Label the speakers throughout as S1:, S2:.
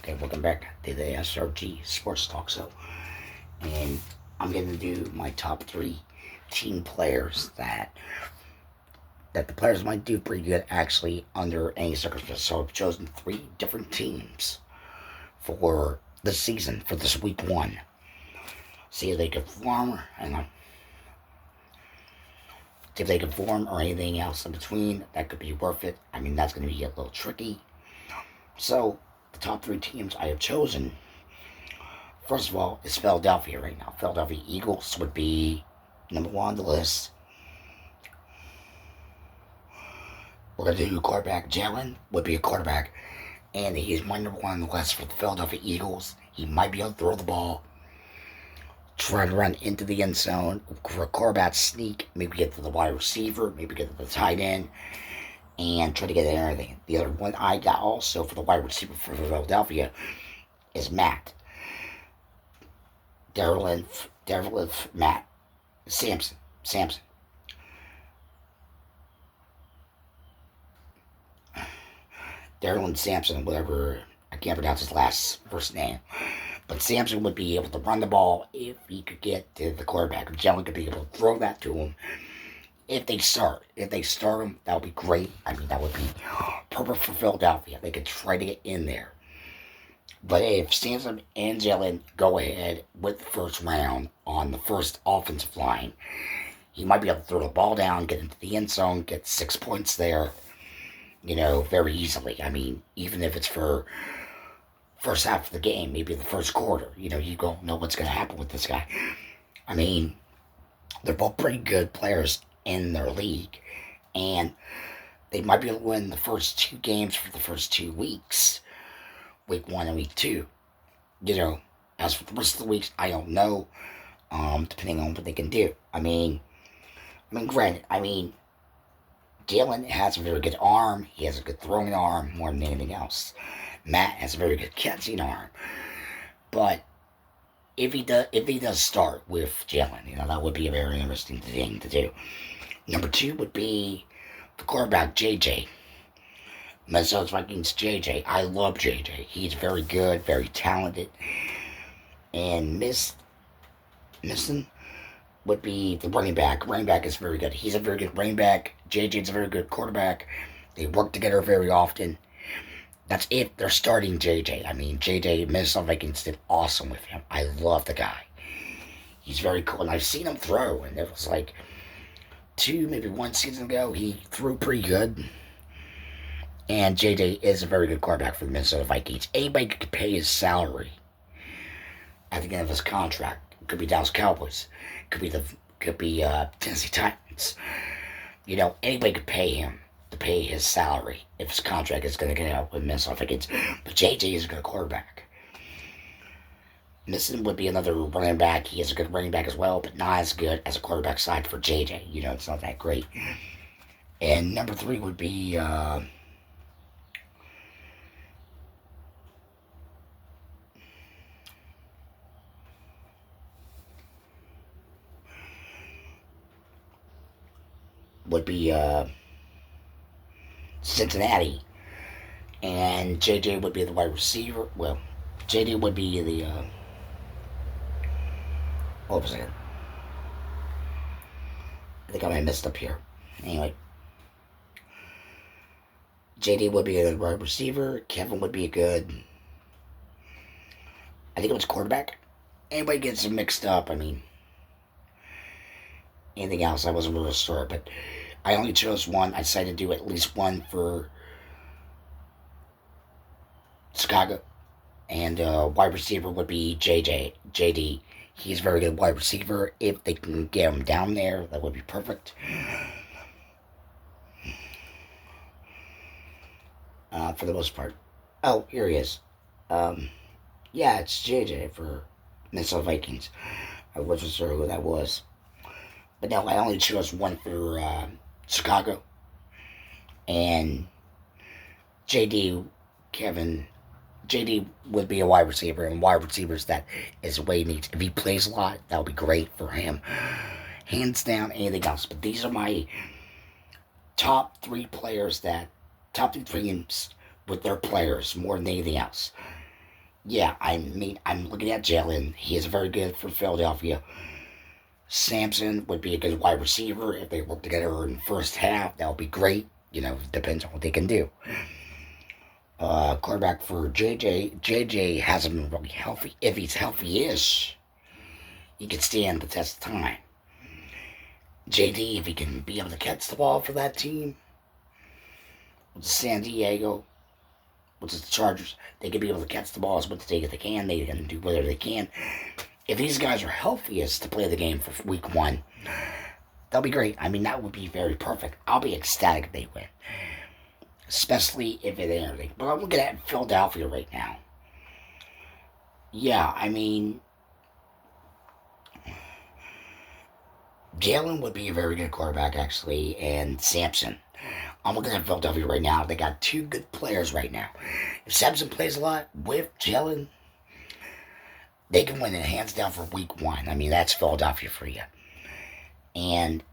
S1: Okay, welcome back to the SRG Sports Talk Show. And I'm going to do my top three team players that the players might do pretty good actually under any circumstances. So I've chosen three different teams for the season, for this week one. See if they can form, and see if they can form or anything else in between that could be worth it. I mean, that's going to be a little tricky. So, the top three teams I have chosen, first of all, is Philadelphia right now. Philadelphia Eagles would be number one on the list. We're going to do quarterback. Jalen would be a quarterback. And he's my number one on the list for the Philadelphia Eagles. He might be able to throw the ball, try to run into the end zone, for a quarterback sneak, maybe get to the wide receiver, maybe get to the tight end, and try to get everything. The other one I got also for the wide receiver for Philadelphia is Matt. Darylin Matt Samson. Darylin Sampson, whatever, I can't pronounce his first name. But Sampson would be able to run the ball if he could get to the quarterback. If Jalen could be able to throw that to him. If they start him, that would be great. I mean, that would be perfect for Philadelphia. They could try to get in there. But if Sampson and Jalen go ahead with the first round on the first offensive line, he might be able to throw the ball down, get into the end zone, get 6 points there, very easily. I mean, even if it's for first half of the game, maybe the first quarter, you don't know what's going to happen with this guy. I mean, they're both pretty good players in their league, and they might be able to win the first two games for the first 2 weeks, week one and week two. As for the rest of the weeks, I don't know, depending on what they can do. Granted, Jalen has a very good arm. He has a good throwing arm more than anything else. Matt has a very good catching arm. But if he does start with Jalen, that would be a very interesting thing to do. Number two would be the quarterback, JJ. Minnesota Vikings, JJ. I love JJ. He's very good, very talented. And Missing would be the running back. Running back is very good. He's a very good running back. JJ's a very good quarterback. They work together very often. That's it. They're starting JJ. JJ, Minnesota Vikings did awesome with him. I love the guy. He's very cool. And I've seen him throw. And it was like maybe one season ago, he threw pretty good. And JJ is a very good quarterback for the Minnesota Vikings. Anybody could pay his salary at the end of his contract. It could be Dallas Cowboys. It could be Tennessee Titans. Anybody could pay him to pay his salary if his contract is going to get out with Minnesota Vikings. But JJ is a good quarterback. Missing would be another running back. He is a good running back as well, but not as good as a quarterback side for JJ. It's not that great. And number three would be Cincinnati, and JJ would be the wide receiver. Well, JJ would be the what was it? I think I might have messed up here. Anyway, JD would be a good wide receiver. Kevin would be a good. I think it was quarterback. Anybody gets them mixed up. Anything else, I wasn't really sure, but I only chose one. I decided to do at least one for Chicago. And wide receiver would be JD. He's a very good wide receiver. If they can get him down there, that would be perfect. For the most part. Oh, here he is. Yeah, it's JJ for Minnesota Vikings. I wasn't sure who that was. But no, I only chose one for Chicago. And JD would be a wide receiver, and wide receivers, that is what he needs. If he plays a lot, that would be great for him. Hands down, anything else. But these are my top three teams with their players more than anything else. Yeah, I mean, I'm looking at Jalen. He is very good for Philadelphia. Sampson would be a good wide receiver if they work together in the first half. That would be great. Depends on what they can do. Quarterback for JJ. JJ hasn't been really healthy. If he's healthy-ish, he could stand the test of time. JD, if he can be able to catch the ball for that team, San Diego, which is the Chargers, they can be able to catch the ball as much as they can. They can do whatever they can. If these guys are healthiest to play the game for week 1, that'll be great. I mean, that would be very perfect. I'll be ecstatic if they win, especially if it ain't anything. But I'm looking at Philadelphia right now. Yeah, I mean, Jalen would be a very good quarterback, actually, and Sampson. I'm looking at Philadelphia right now. They got 2 good players right now. If Sampson plays a lot with Jalen, they can win it hands down for week 1. I mean, that's Philadelphia for you. And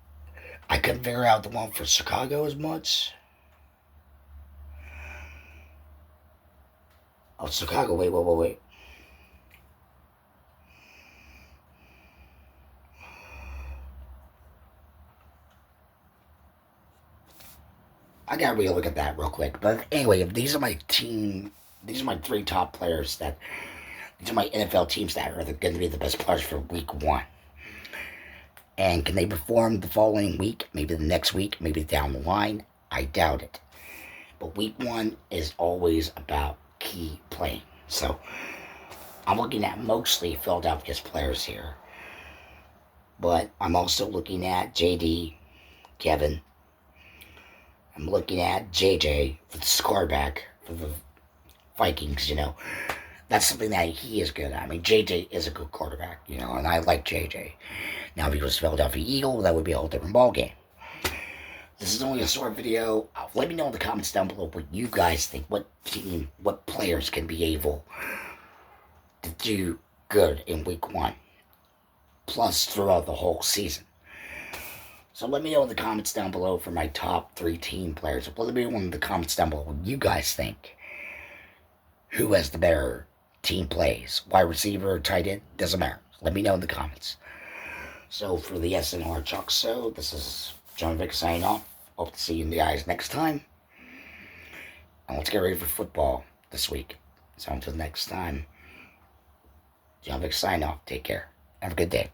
S1: I couldn't figure out the one for Chicago as much. Oh, Chicago. Wait. I gotta really look at that real quick. But anyway, these are my team. These are my 3 top players that. These are my NFL teams that are going to be the best players for week 1. And can they perform the following week? Maybe the next week? Maybe down the line? I doubt it. But week 1 is always about key playing. So I'm looking at mostly Philadelphia's players here. But I'm also looking at JD, Kevin. I'm looking at JJ for the quarterback for the Vikings, That's something that he is good at. I mean, JJ is a good quarterback, and I like JJ. Now, if he was Philadelphia Eagle, that would be a whole different ballgame. This is only a short video. Let me know in the comments down below what you guys think. What team, what players can be able to do good in week 1, plus throughout the whole season. So let me know in the comments down below for my top 3 team players. Let me know in the comments down below what you guys think. Who has the better team plays? Wide receiver, tight end, doesn't matter. Let me know in the comments. So for the SNR Chuck Show, this is John Vick signing off. Hope to see you guys next time. And let's get ready for football this week. So until next time, John Vick signing off. Take care. Have a good day.